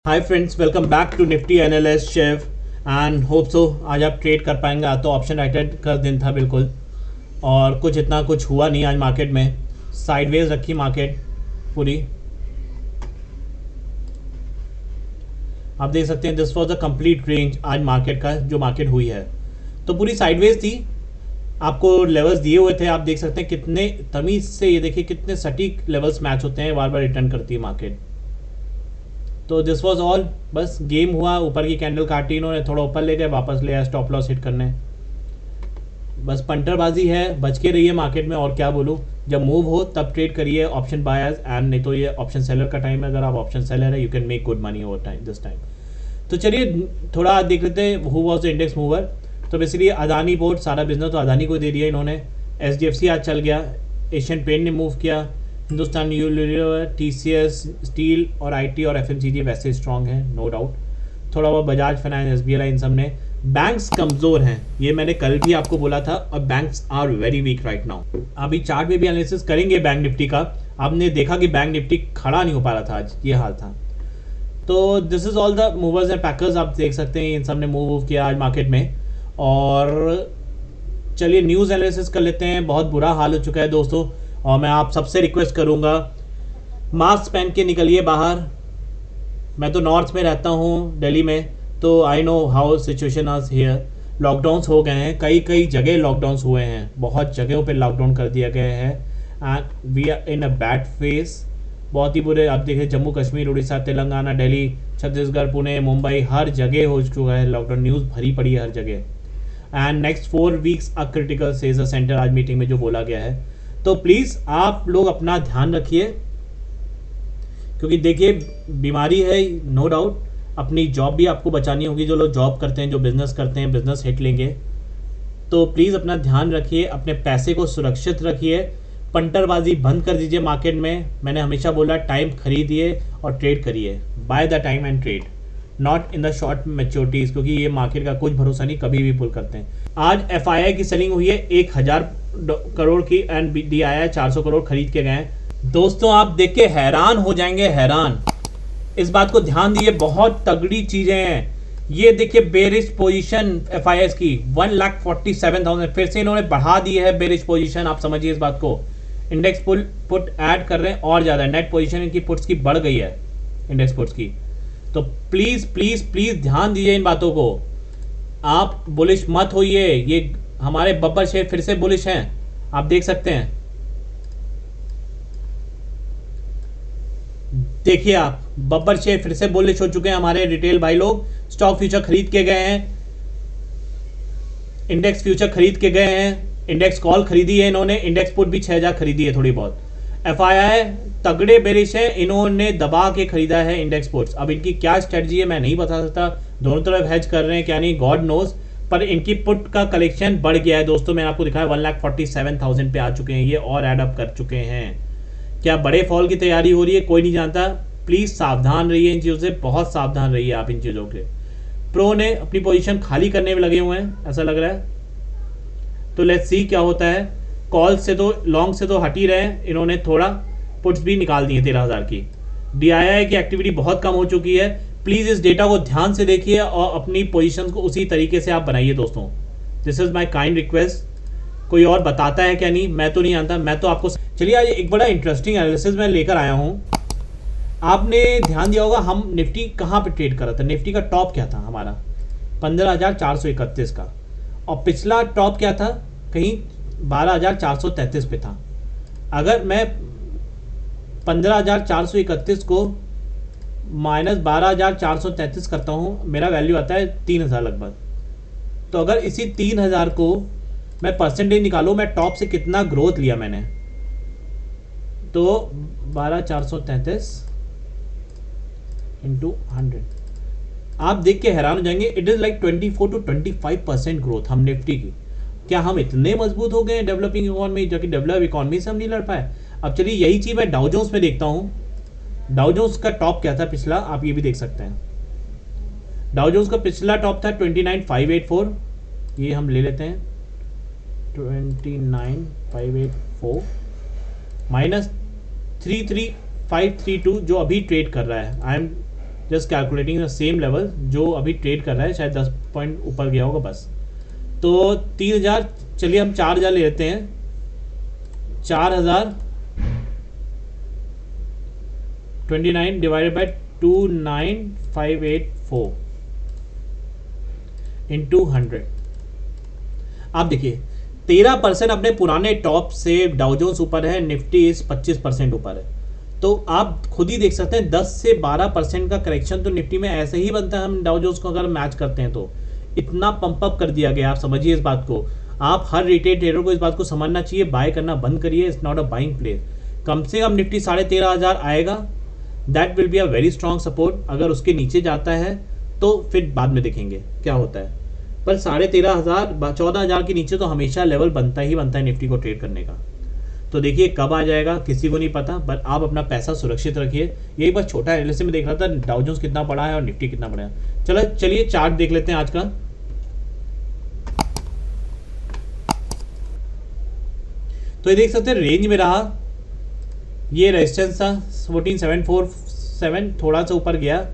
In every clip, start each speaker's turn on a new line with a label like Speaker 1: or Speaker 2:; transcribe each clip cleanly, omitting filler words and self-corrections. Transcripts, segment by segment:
Speaker 1: Hi friends, welcome back to Nifty analyst chef and hope so आज आप trade कर पाएंगे। आज तो ऑप्शन राइटेड कर दिन था बिल्कुल, और कुछ इतना कुछ हुआ नहीं आज मार्केट में। साइडवेज रखी मार्केट पूरी। आप देख सकते हैं this was the complete range आज मार्केट का जो मार्केट हुई है, तो पूरी साइडवेज थी। आपको लेवल्स दिए हुए थे, आप देख सकते हैं कितने तमीज़ से, ये देखिए कितने सटीक लेवल्स मैच होते हैं, बार बार रिटर्न करती है मार्केट। तो दिस वॉज ऑल, बस गेम हुआ। ऊपर की कैंडल काटी इन्होंने, थोड़ा ऊपर ले गए, वापस ले आया स्टॉप लॉस हिट करने। बस पंटरबाजी है, बच के रहिए मार्केट में, और क्या बोलूँ। जब मूव हो तब ट्रेड करिए ऑप्शन बायर्स एंड, नहीं तो ये ऑप्शन सेलर का टाइम है। अगर आप ऑप्शन सेलर है, you can make good money over time this time. तो चलिए थोड़ा देख लेते हैं who was the index mover. तो बेसिकली अदानी बोर्ड, सारा बिजनेस तो अदानी को दे दिया इन्होंने। एच आज चल गया, एशियन पेंट ने मूव किया, हिंदुस्तान यूनिलीवर, टीसीएस, स्टील और आईटी और एफएमसीजी वैसे स्ट्रांग है, नो डाउट। थोड़ा बहुत बजाज फाइनेंस, एसबीआई, इन सब ने। बैंक्स कमज़ोर हैं, ये मैंने कल भी आपको बोला था, और banks are very weak right now. अभी चार्ट में भी एनालिसिस करेंगे बैंक निफ्टी का। आपने देखा कि बैंक निफ्टी खड़ा नहीं हो पा रहा था आज, ये हाल था। तो this is all the movers and packers, आप देख सकते हैं इन सब ने मूव किया आज मार्केट में। और चलिए न्यूज़ एनालिसिस कर लेते हैं। बहुत बुरा हाल हो चुका है दोस्तों, और मैं आप सबसे रिक्वेस्ट करूंगा, मास्क पहन के निकलिए बाहर। मैं तो नॉर्थ में रहता हूँ, दिल्ली में, तो आई नो हाउ सिचुएशन आज हियर। लॉकडाउन्स हो गए हैं, कई कई जगह लॉकडाउन्स हुए हैं, बहुत जगहों पे लॉकडाउन कर दिया गया है, and we are in a bad phase. बहुत ही बुरे, आप देखिए जम्मू कश्मीर, उड़ीसा, तेलंगाना, दिल्ली, छत्तीसगढ़, पुणे, मुंबई, हर जगह हो चुका है लॉकडाउन। न्यूज़ भरी पड़ी है हर जगह। And next 4 weeks a critical says a centre, आज मीटिंग में जो बोला गया है। तो प्लीज़ आप लोग अपना ध्यान रखिए, क्योंकि देखिए बीमारी है, नो डाउट। अपनी जॉब भी आपको बचानी होगी, जो लोग जॉब करते हैं, जो बिजनेस करते हैं, बिजनेस हिट लेंगे। तो प्लीज़ अपना ध्यान रखिए, अपने पैसे को सुरक्षित रखिए, पंटरबाजी बंद कर दीजिए मार्केट में। मैंने हमेशा बोला टाइम खरीदिए और ट्रेड करिए, buy the time and trade, not in the short maturities, क्योंकि ये मार्केट का कुछ भरोसा नहीं, कभी भी पुल करते हैं। आज एफआईआई की सेलिंग हुई है 1000 करोड़ की, एंड डीआईआई 400 करोड़ खरीद के गए हैं। दोस्तों आप देख के हैरान हो जाएंगे, हैरान। इस बात को ध्यान दिए, बहुत तगड़ी चीजें हैं। ये देखिए बेरिश पोजीशन एफआईएस की 1,47,000, फिर से इन्होंने बढ़ा दी है बेरिश पोजीशन। आप समझिए इस बात को, इंडेक्स पुट ऐड कर रहे हैं और ज़्यादा, नेट पोजीशन इनकी पुट्स की बढ़ गई है, इंडेक्स पुट्स की। तो प्लीज़ प्लीज़ प्लीज़ ध्यान दीजिए इन बातों को। आप बुलिश मत होइए, ये हमारे बब्बर शेयर फिर से बुलिश हैं, आप देख सकते हैं। देखिए आप, बब्बर शेयर फिर से बुलिश हो चुके हैं हमारे रिटेल भाई लोग। स्टॉक फ्यूचर खरीद के गए हैं, इंडेक्स फ्यूचर खरीद के गए हैं, इंडेक्स कॉल खरीदी है इन्होंने, इंडेक्स पुट भी 6000 खरीदी है थोड़ी बहुत। एफआईआई तगड़े बेरिश है, इन्होंने दबा के खरीदा है इंडेक्स पुट्स। अब इनकी क्या स्ट्रेटजी है मैं नहीं बता सकता, दोनों तरफ हेज कर रहे हैं क्या नहीं, गॉड नोज। पर इनकी पुट का कलेक्शन बढ़ गया है दोस्तों, मैंने आपको दिखाया 1,47,000 पे आ चुके हैं ये, और एड अप कर चुके हैं। क्या बड़े फॉल की तैयारी हो रही है, कोई नहीं जानता। प्लीज़ सावधान रहिए इन चीज़ों से, बहुत सावधान रहिए आप इन चीज़ों के। प्रो ने अपनी पोजीशन खाली करने में लगे हुए हैं ऐसा लग रहा है, तो लेट्स सी क्या होता है। कॉल से तो, लॉन्ग से तो हट ही रहे हैं इन्होंने, थोड़ा पुट्स भी निकाल दी है 13,000 की। डीआईआई की एक्टिविटी बहुत कम हो चुकी है। प्लीज़ इस डेटा को ध्यान से देखिए और अपनी पोजीशन को उसी तरीके से आप बनाइए दोस्तों, this is my kind request. कोई और बताता है क्या नहीं, मैं तो नहीं जानता, मैं तो आपको। चलिए आज एक बड़ा इंटरेस्टिंग एनालिसिस मैं लेकर आया हूँ। आपने ध्यान दिया होगा हम निफ्टी कहाँ पे ट्रेड कर रहा था, निफ्टी का टॉप क्या था हमारा, 15,431 का, और पिछला टॉप क्या था, कहीं 12,433 पे था। अगर मैं 15,431 को माइनस 12,433 करता हूँ, मेरा वैल्यू आता है 3,000 लगभग। तो अगर इसी 3,000 को मैं परसेंटेज निकालूँ, मैं टॉप से कितना ग्रोथ लिया मैंने, तो 12,433 इंटू 100, आप देख के हैरान हो जाएंगे। It is like 24 to 25% growth हम निफ्टी की। क्या हम इतने मजबूत हो गए हैं डेवलपिंग इकोनॉमी, जो कि डेवलप इकोनॉमी से हम नहीं लड़ पाए। अब चलिए यही चीज़ मैं डाउ जोन्स में देखता हूँ। डाउ जोन्स का टॉप क्या था पिछला, आप ये भी देख सकते हैं। डाउ जोन्स का पिछला टॉप था 29,584, ये हम ले लेते हैं 29,584 माइनस 33,532 जो अभी ट्रेड कर रहा है। I am just calculating the same level जो अभी ट्रेड कर रहा है, शायद 10 पॉइंट ऊपर गया होगा बस। तो 3000, चलिए हम 4000 ले लेते हैं। 4000 29 डिवाइडेड बाई 29584 इंटू 100। आप देखिए 13% अपने पुराने टॉप से डाउ जोन्स ऊपर है, निफ्टी इस 25% ऊपर है। तो आप खुद ही देख सकते हैं 10 से 12% का करेक्शन तो निफ्टी में ऐसे ही बनता है, हम डाउ जोन्स को अगर मैच करते हैं तो। इतना पंप अप कर दिया गया, आप समझिए इस बात को। आप हर रिटेल ट्रेडर को इस बात को समझना चाहिए, बाय करना बंद करिए, it's not a buying place. कम से कम निफ्टी 13,500 आएगा, that will be a very strong support. अगर उसके नीचे जाता है तो फिर बाद में देखेंगे क्या होता है, पर 13,500 14,000 के नीचे तो हमेशा लेवल बनता ही बनता है निफ्टी को ट्रेड करने का। तो देखिए कब आ जाएगा किसी को नहीं पता, पर आप अपना पैसा सुरक्षित रखिए। यही बस छोटा एनालिसिस में देख रहा था डाउ जोन्स कितना बड़ा है और निफ्टी कितना बड़ा है। चलिए चार्ट देख लेते हैं आज का। तो ये देख सकते हैं रेंज में रहा, ये रेजिस्टेंस था 14747, थोड़ा सा ऊपर गया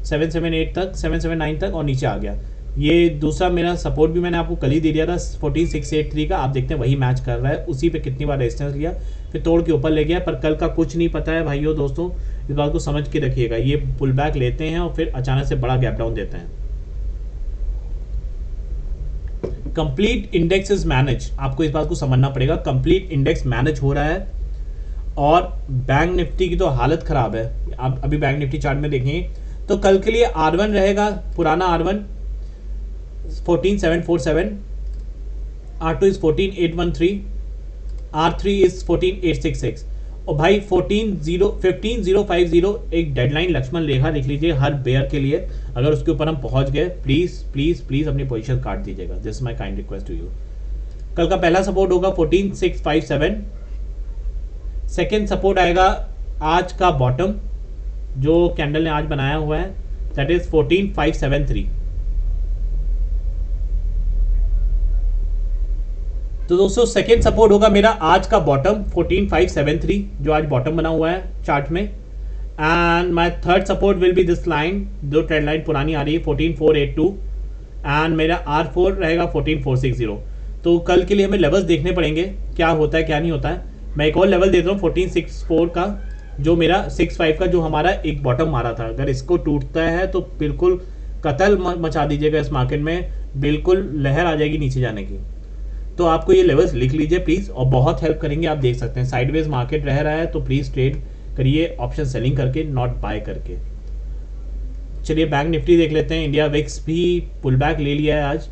Speaker 1: 778 तक, 779 तक और नीचे आ गया। ये दूसरा मेरा सपोर्ट भी मैंने आपको कल ही दे दिया था 14683 का, आप देखते हैं वही मैच कर रहा है। उसी पे कितनी बार रेजिस्टेंस लिया, फिर तोड़ के ऊपर ले गया, पर कल का कुछ नहीं पता है भाइयों दोस्तों, इस बात को समझ के रखिएगा। ये पुल बैक लेते हैं और फिर अचानक से बड़ा गैप डाउन देते हैं। कंप्लीट इंडेक्स इज मैनेज, आपको इस बात को समझना पड़ेगा। कंप्लीट इंडेक्स मैनेज हो रहा है और बैंक निफ्टी की तो हालत खराब है। आप अभी बैंक निफ्टी चार्ट में देखेंगे तो कल के लिए R1 रहेगा, पुराना R1 14747, R2 is 14813, R3 is 14866 और भाई 15050 एक डेडलाइन लक्ष्मण रेखा लिख लीजिए हर बेयर के लिए। अगर उसके ऊपर हम पहुंच गए प्लीज प्लीज प्लीज अपनी पोजीशन काट दीजिएगा, this my kind request to you. कल का पहला सपोर्ट होगा 14657, सेकेंड सपोर्ट आएगा आज का बॉटम जो कैंडल ने आज बनाया हुआ है, दैट इज 14573। तो दोस्तों सेकेंड सपोर्ट होगा मेरा आज का बॉटम 14573 जो आज बॉटम बना हुआ है चार्ट में। And my third support will be this line, जो ट्रेंड लाइन पुरानी आ रही है 14482 एंड मेरा R4 रहेगा 14460। तो कल के लिए हमें लेवल्स देखने पड़ेंगे क्या होता है क्या नहीं होता है। मैं एक और लेवल देता हूँ 1464 का, जो मेरा 65 का जो हमारा एक बॉटम मारा था। अगर इसको टूटता है तो बिल्कुल कतल मचा दीजिएगा इस मार्केट में, बिल्कुल लहर आ जाएगी नीचे जाने की। तो आपको ये लेवल्स लिख लीजिए प्लीज़, और बहुत हेल्प करेंगे। आप देख सकते हैं साइडवेज मार्केट रह रहा है तो प्लीज़ ट्रेड करिए ऑप्शन सेलिंग करके, नॉट बाय करके। चलिए बैंक निफ्टी देख लेते हैं। इंडिया विक्स भी पुल बैक ले लिया है आज,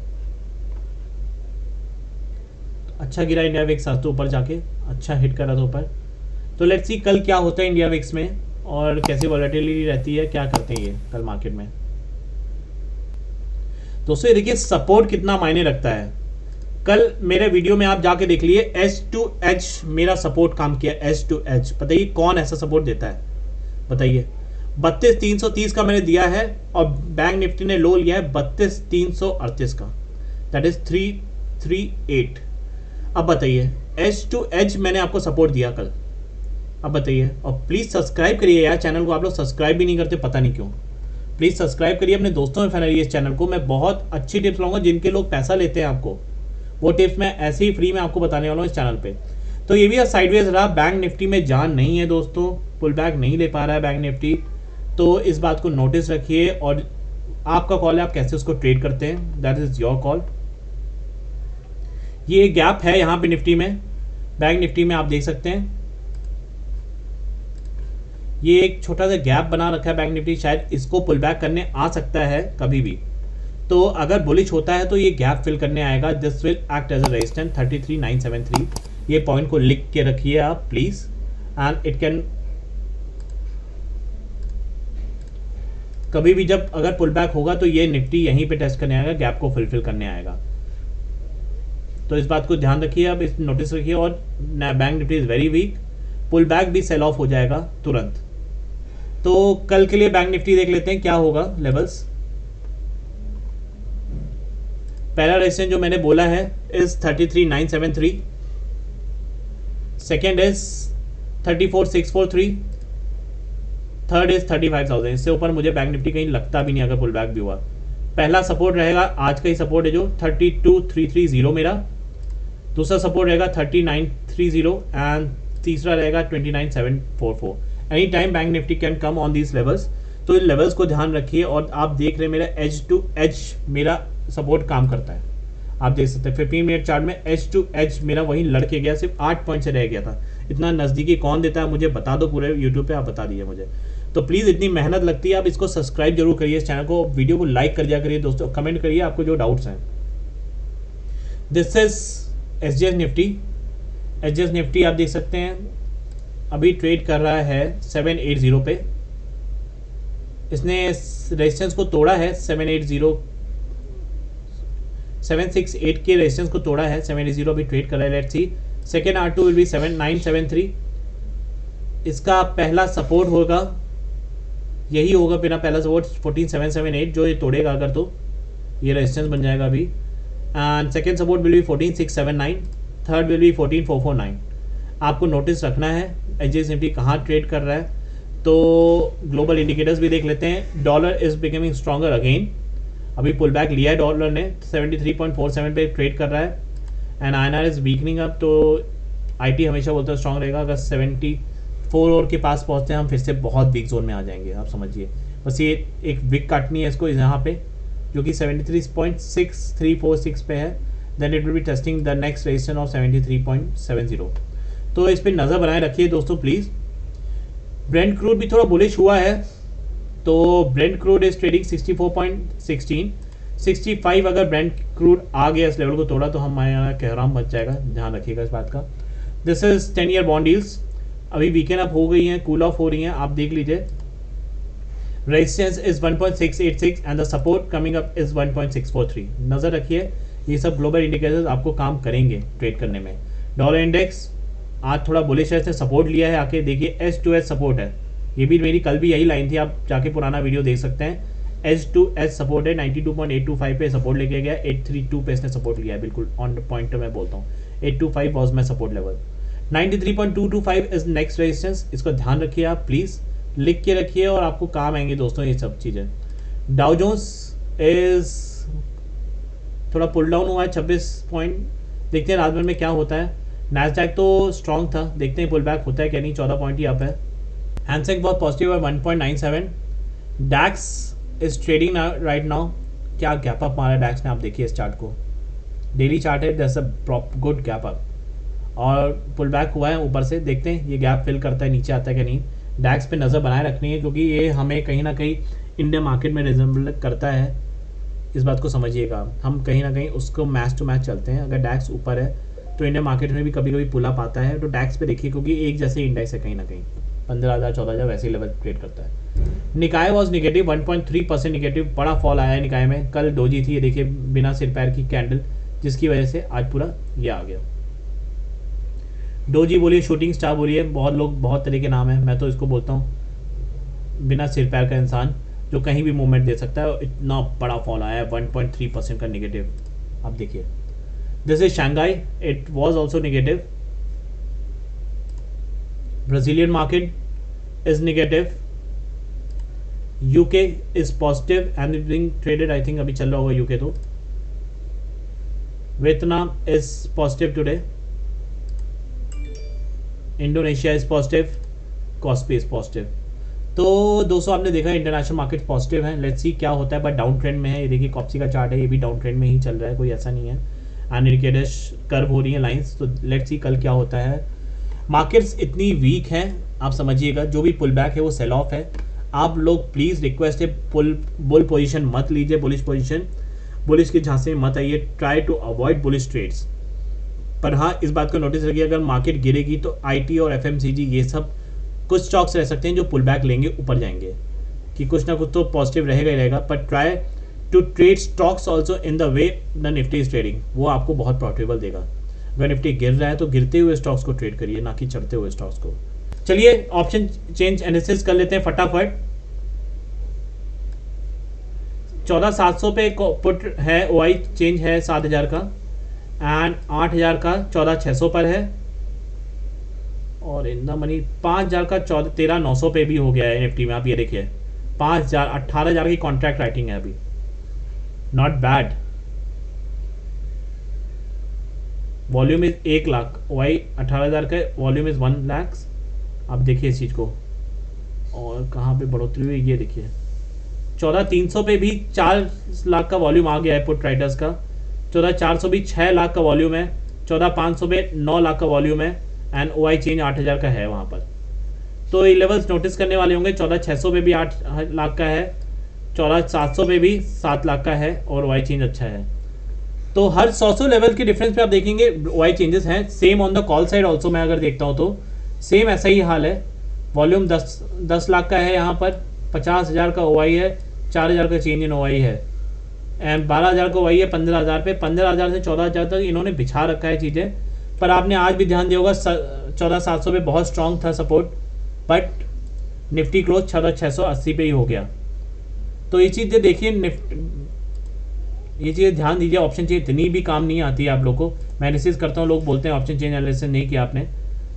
Speaker 1: अच्छा गिरा इंडिया विक्स आज तो ऊपर जाके, अच्छा हिट करा था ऊपर। तो लेट्स सी कल क्या होता है इंडिया विक्स में और कैसी वॉलेटिलिटी रहती है, क्या करते हैं ये कल मार्केट में। दोस्तों ये देखिए सपोर्ट कितना मायने रखता है। कल मेरे वीडियो में आप जाके देख लिए, एज टू एज मेरा सपोर्ट काम किया, एज टू एज। बताइए कौन ऐसा सपोर्ट देता है, बताइए। 32,330 का मैंने दिया है और बैंक निफ्टी ने लो लिया है 32,338 का, दैट इज 338। अब बताइए एज टू एज मैंने आपको सपोर्ट दिया कल, अब बताइए। और प्लीज़ सब्सक्राइब करिए यार चैनल को, आप लोग सब्सक्राइब भी नहीं करते, पता नहीं क्यों। प्लीज़ सब्सक्राइब करिए, अपने दोस्तों में फैलाइए इस चैनल को। मैं बहुत अच्छी टिप्स लाऊंगा, जिनके लोग पैसा लेते हैं आपको वो टिप्स मैं ऐसे ही फ्री में आपको बताने वाला हूँ इस चैनल पे। तो ये भी साइडवेज रहा, बैंक निफ्टी में जान नहीं है दोस्तों, पुल बैक नहीं ले पा रहा है बैंक निफ्टी। तो इस बात को नोटिस रखिए और आपका कॉल है, आप कैसे उसको ट्रेड करते हैं, दैट इज योर कॉल। ये एक गैप है यहाँ पे निफ्टी में, बैंक निफ्टी में आप देख सकते हैं ये एक छोटा सा गैप बना रखा है बैंक निफ्टी, शायद इसको पुल बैक करने आ सकता है कभी भी। तो अगर बुलिश होता है तो ये गैप फिल करने आएगा, this will act as a resistance 33973। ये पॉइंट को लिख के रखिए आप प्लीज, एंड इट कैन कभी भी जब अगर पुल बैक होगा तो ये निफ्टी यहीं पे टेस्ट करने आएगा, गैप को फुलफिल करने आएगा। तो इस बात को ध्यान रखिए, अब इस नोटिस रखिए। और bank Nifty is very weak, pull back भी सेल ऑफ हो जाएगा तुरंत। तो कल के लिए बैंक निफ्टी देख लेते हैं क्या होगा लेवल्स। पहला रेजिस्टेंस जो मैंने बोला है is 33973, second is 34643, third is 35,000। इससे ऊपर मुझे बैंक निफ्टी कहीं लगता भी नहीं अगर पुल बैक भी हुआ। पहला सपोर्ट रहेगा आज का ही सपोर्ट है जो 32,330 मेरा, दूसरा सपोर्ट रहेगा 39,30 एंड तीसरा रहेगा 29,744। Any time bank Nifty can come on these levels, तो इन लेवल्स को ध्यान रखिए। और आप देख रहे हैं मेरा एज टू एज मेरा सपोर्ट काम करता है, आप देख सकते हैं 15 मिनट चार्ट में एज टू एज मेरा वहीं लड़के गया, सिर्फ 8 पॉइंट से रह गया था। इतना नज़दीकी कौन देता है मुझे बता दो, पूरे यूट्यूब पे आप बता दीजिए मुझे। तो प्लीज़ इतनी मेहनत लगती है, आप इसको सब्सक्राइब जरूर करिए इस चैनल को, वीडियो को लाइक कर दिया करिए दोस्तों, कमेंट करिए आपको जो डाउट्स हैं। This is SGX Nifty. SGX Nifty आप देख सकते हैं अभी ट्रेड कर रहा है 780 पे। इसने रेजिस्टेंस को तोड़ा है 768 के रेजिस्टेंस को तोड़ा है, 780 अभी ट्रेड कर रहा है। Let's see second R2 will be 7973। इसका पहला सपोर्ट होगा, यही होगा मेरा पहला सपोर्ट 14778, जो ये तोड़ेगा अगर तो ये रेजिस्टेंस बन जाएगा अभी। And second support will be 14679, third will be 14449। आपको नोटिस रखना है SGX निफ्टी कहाँ ट्रेड कर रहा है। तो ग्लोबल इंडिकेटर्स भी देख लेते हैं। Dollar is becoming stronger again, अभी पुल बैक लिया है डॉलर ने, 73.47 पे ट्रेड कर रहा है। And INR is weakening up, तो IT हमेशा बोलता है स्ट्रॉन्ग रहेगा। अगर 74 और के पास पहुंचते हैं हम फिर से बहुत वीक जोन में आ जाएंगे, आप समझिए। बस ये एक विक काटनी है इसको यहाँ पे, जो कि 73.6346 पे है। Then it will be testing the next resistance of 73.70। तो इस पर नज़र बनाए रखिए दोस्तों प्लीज़। ब्रेंट क्रूड भी थोड़ा बुलिश हुआ है, तो ब्रेंट क्रूड इज ट्रेडिंग 64.16, 65 अगर ब्रेंट क्रूड आ गया इस लेवल को तोड़ा तो हमारा कहराम बच जाएगा, ध्यान रखिएगा इस बात का। This is 10 year bond deals, अभी वीकेंड अप हो गई हैं, कूल ऑफ हो रही हैं, आप देख लीजिए। Resistance is 1.686 and the support coming up is 1.643। नज़र रखिए, ये सब ग्लोबल इंडिकेटर्स आपको काम करेंगे ट्रेड करने में। डॉलर इंडेक्स आज थोड़ा बुलिश है, इसने सपोर्ट लिया है, आके देखिए एज टू एज सपोर्ट है। ये भी मेरी कल भी यही लाइन थी, आप जाके पुराना वीडियो देख सकते हैं। एज टू एज सपोर्ट है, 92.825 पे सपोर्ट लेके गया, 832 पे इसने सपोर्ट लिया है, बिल्कुल ऑन पॉइंट मैं बोलता हूँ। 825 was my support level, 93.225 is next resistance. इसको ध्यान रखिए आप प्लीज़, लिख के रखिए और आपको काम आएंगे दोस्तों ये सब चीज़ें। डाउ जोन्स इज थोड़ा पुल डाउन हुआ है 26 पॉइंट, देखते हैं रात भर में क्या होता है। नैस्डैक तो स्ट्रॉन्ग था, देखते हैं पुल बैक होता है क्या नहीं, 14 पॉइंट ही अप है। हैंसेक बहुत पॉजिटिव है 1.97। डैक्स इज ट्रेडिंग राइट नाउ, क्या गैप अप मारा डैक्स ने, आप देखिए इस चार्ट को, डेली चार्ट है, that's a good gap up और पुल बैक हुआ है ऊपर से। देखते हैं ये गैप फिल करता है, नीचे आता है कि नहीं। डैक्स पे नज़र बनाए रखनी है क्योंकि ये हमें कहीं ना कहीं इंडियन मार्केट में रिजेंबल करता है, इस बात को समझिएगा। हम कहीं ना कहीं उसको मैच टू मैच चलते हैं। अगर डैक्स ऊपर है तो इंडियन मार्केट में भी कभी कभी पुल अप आता है, तो डैक्स पे देखिए क्योंकि एक जैसे इंडेक्स है, कहीं ना कहीं 15,000 14,000 वैसे ही लेवल ट्रेड करता है। निकाय वॉज निगेटिव 1.3% निगेटिव, बड़ा फॉल आया है निकाय में। कल डोजी थी, ये देखिए बिना सिर पैर की कैंडल, जिसकी वजह से आज पूरा ये आ गया। डोजी बोलिए, शूटिंग स्टार बोलिए, बहुत लोग बहुत तरह के नाम है, मैं तो इसको बोलता हूँ बिना सिर पैर का इंसान जो कहीं भी मूवमेंट दे सकता है। इतना बड़ा फॉल आया है 1.3% का निगेटिव, आप देखिए। This is Shanghai, it was also negative. Brazilian market is negative, UK is positive and being traded, I think अभी चल रहा होगा यूके। तो Vietnam is positive today, Indonesia is positive, KOSPI is positive. तो दोस्तों आपने देखा इंटरनेशनल मार्केट पॉजिटिव है, लेट्स सी क्या होता है, बट डाउन ट्रेंड में है। ये देखिए कॉप्सी का चार्ट है, ये भी डाउन ट्रेंड में ही चल रहा है, कोई ऐसा नहीं है। एंड इंडिकेटर्स कर्व हो रही है लाइंस, तो लेट्स सी कल क्या होता है। मार्केट्स इतनी वीक हैं, आप समझिएगा, जो भी पुल बैक है वो सेल ऑफ है। आप लोग प्लीज़ रिक्वेस्ट है बुल पोजीशन मत लीजिए, बुलिश पोजीशन, बुलिश के झांसे में मत आइए, try to avoid bullish trades. पर हाँ इस बात को नोटिस रखिए, अगर मार्केट गिरेगी तो IT और FMCG ये सब कुछ स्टॉक्स रह सकते हैं जो पुल बैक लेंगे, ऊपर जाएंगे, कि कुछ ना कुछ तो पॉजिटिव रहेगा ही रहेगा। पर try to trade stocks also in the way the Nifty is trading, वो आपको बहुत प्रॉफिटेबल देगा। अगर निफ्टी गिर रहा है तो गिरते हुए स्टॉक्स को ट्रेड करिए, ना कि चढ़ते हुए स्टॉक्स को। चलिए ऑप्शन चेंज एनालिसिस कर लेते हैं फटाफट। 14,700 पे पुट है, OI चेंज है 7,000 का, एंड 8,000 का 14,600 पर है। और इन द मनी 5,000 का 13,900 पे भी हो गया है निफ्टी में। आप ये देखिए 5,000 18,000 की कॉन्ट्रैक्ट राइटिंग है अभी, not bad. Volume is 1 lakh, वाई 18,000 का वॉल्यूम इज 1 लाख। आप देखिए इस चीज़ को, और कहाँ पे बढ़ोतरी हुई ये देखिए 14,300 पे भी 4 लाख का वॉल्यूम आ गया है पुट राइटर्स का। 14,400 भी 6 लाख का वॉल्यूम है। 14,500 पे 9 लाख का वॉल्यूम है एंड OI चेंज 8,000 का है वहाँ पर। तो ये लेवल्स नोटिस करने वाले होंगे। 14,600 पे भी 8 लाख का है, 14,700 पे भी 7 लाख का है और OI चेंज अच्छा है। तो हर 100 लेवल के डिफरेंस पे आप देखेंगे OI चेंजेस हैं। Same on the call side also मैं अगर देखता हूँ तो सेम ऐसा ही हाल है। वॉल्यूम 10 लाख का है यहाँ पर, 50,000 का OI है, 4,000 का चेंज इन OI है एंड 12,000 का OI है 15,000 पे। 15,000 से 14,000 तक इन्होंने बिछा रखा है चीज़ें। पर आपने आज भी ध्यान दिया होगा 14,700 पे बहुत स्ट्रॉन्ग था सपोर्ट, बट निफ्टी क्लोज 14,680 पे ही हो गया। तो ये चीज़ें देखिए, ये चीज़ें ध्यान दीजिए। ऑप्शन चेंज इतनी भी काम नहीं आती है आप लोग को। मैं एनालिसिस करता हूँ, लोग बोलते हैं ऑप्शन चेंज एनालिसिस नहीं किया आपने,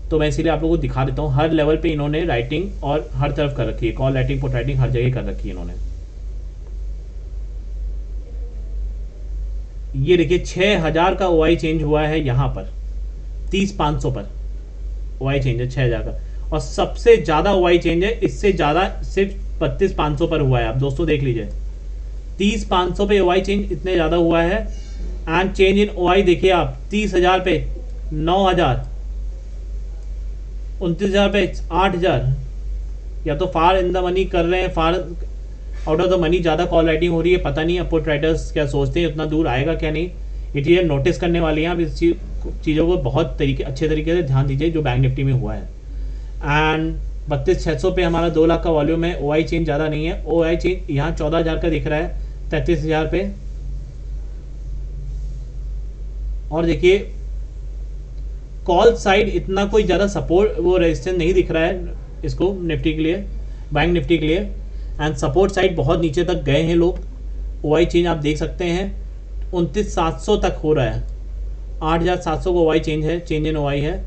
Speaker 1: तो मैं इसीलिए आप लोगों को दिखा देता हूँ। हर लेवल पे इन्होंने राइटिंग और हर तरफ कर रखी है, कॉल राइटिंग पुट राइटिंग हर जगह कर रखी है इन्होंने। ये देखिए 6,000 का OI चेंज हुआ है यहाँ पर, 30,500 पर OI चेंज है 6,000 का। और सबसे ज़्यादा OI चेंज है, इससे ज़्यादा सिर्फ 32,500 पर हुआ है। आप दोस्तों देख लीजिए 30,500 पे OI चेंज इतने ज़्यादा हुआ है एंड चेंज इन OI देखिए आप 30,000 पे 9,000, 29,000 पे 8,000। या तो फार इन द मनी कर रहे हैं, far out of the money ज़्यादा कॉल राइटिंग हो रही है। पता नहीं पुट राइटर्स क्या सोचते हैं, उतना दूर आएगा क्या नहीं, ये चीज़ें नोटिस करने वाली हैं। आप इस चीज़ों को बहुत अच्छे तरीके से ध्यान दीजिए जो बैंक निफ्टी में हुआ है। एंड 32,600 पे हमारा 2 लाख का वॉल्यूम है। OI चेंज ज़्यादा नहीं है। OI चेंज यहाँ 14,000 का दिख रहा है, 33,000 पे। और देखिए कॉल साइड इतना कोई ज़्यादा सपोर्ट वो रेजिस्टेंस नहीं दिख रहा है इसको निफ्टी के लिए, बैंक निफ्टी के लिए। एंड सपोर्ट साइड बहुत नीचे तक गए हैं लोग। OI चेंज आप देख सकते हैं 29,700 तक हो रहा है, 8,700 को OI चेंज है, चेंज इन OI है।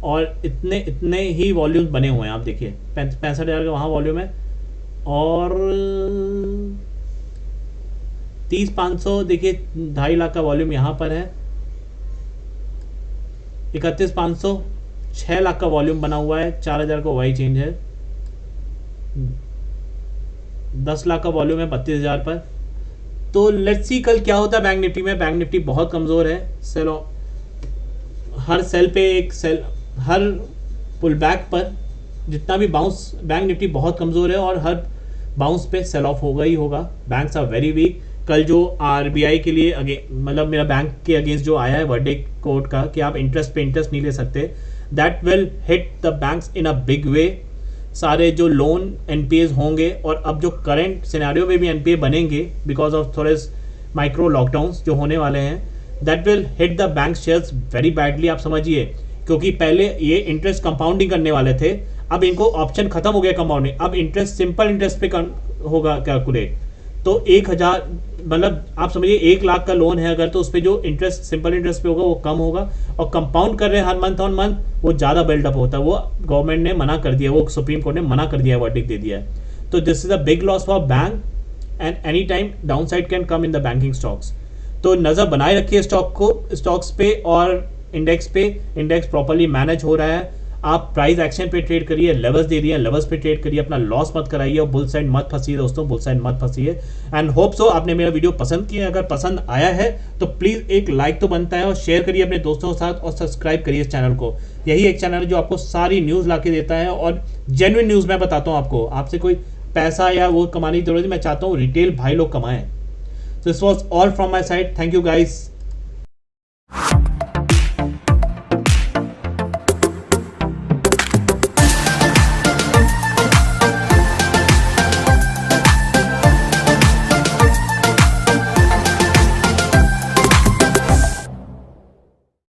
Speaker 1: और इतने ही वॉल्यूम बने हुए हैं। आप देखिए 65,000 का वहाँ वॉल्यूम है और 30,500 देखिए 2.5 लाख का वॉल्यूम यहाँ पर है। 31,500 6 लाख का वॉल्यूम बना हुआ है, 4,000 का OI चेंज है। 10 लाख का वॉल्यूम है 32,000 पर। तो लेट्स सी कल क्या होता है बैंक निफ्टी में। बैंक निफ्टी बहुत कमज़ोर है। सेल हर सेल पे एक सेल, हर पुल बैक पर जितना भी बाउंस, बैंक निफ्टी बहुत कमज़ोर है और हर बाउंस पे सेल ऑफ होगा ही होगा। Banks are very weak. कल जो RBI के लिए मतलब मेरा बैंक के अगेंस्ट जो आया है वर्डिक्ट कोर्ट का कि आप इंटरेस्ट पे इंटरेस्ट नहीं ले सकते, that will hit the banks in a big way. सारे जो लोन NPAs होंगे और अब जो करंट सिनेरियो में भी NPA बनेंगे बिकॉज ऑफ थोड़े माइक्रो लॉकडाउन्स जो होने वाले हैं, that will hit the bank shares very badly. आप समझिए, क्योंकि पहले ये इंटरेस्ट कंपाउंडिंग करने वाले थे, अब इनको ऑप्शन खत्म हो गया कंपाउंडिंग, अब इंटरेस्ट सिंपल इंटरेस्ट पे होगा कैलकुलेट। तो 1,000 मतलब आप समझिए 1 लाख का लोन है अगर, तो उस पर जो इंटरेस्ट सिंपल इंटरेस्ट पे होगा वो कम होगा, और कंपाउंड कर रहे हैं हर मंथ ऑन मंथ वो ज़्यादा बिल्डअप होता है। वो गवर्नमेंट ने मना कर दिया, वो सुप्रीम कोर्ट ने मना कर दिया, वर्डिक्ट दे दिया है। तो this is a big loss for bank and any time down side can come in the banking stocks. तो नज़र बनाए रखिए स्टॉक्स पे और इंडेक्स पे। इंडेक्स प्रॉपरली मैनेज हो रहा है। आप प्राइस एक्शन पे ट्रेड करिए, लेवल्स दे दिए, लेवल्स पे ट्रेड करिए, अपना लॉस मत कराइए और बुल साइड मत फंसिए दोस्तों, बुल साइड मत फंसिए। एंड होप सो आपने मेरा वीडियो पसंद किया। अगर पसंद आया है तो प्लीज़ एक लाइक तो बनता है और शेयर करिए अपने दोस्तों के साथ और सब्सक्राइब करिए इस चैनल को। यही एक चैनल है जो आपको सारी न्यूज़ ला के देता है और जेन्युइन न्यूज़ मैं बताता हूँ आपको। आपसे कोई पैसा या वो कमाने की जरूरत नहीं, मैं चाहता हूँ रिटेल भाई लोग कमाएं। This was all from my side. Thank you guys.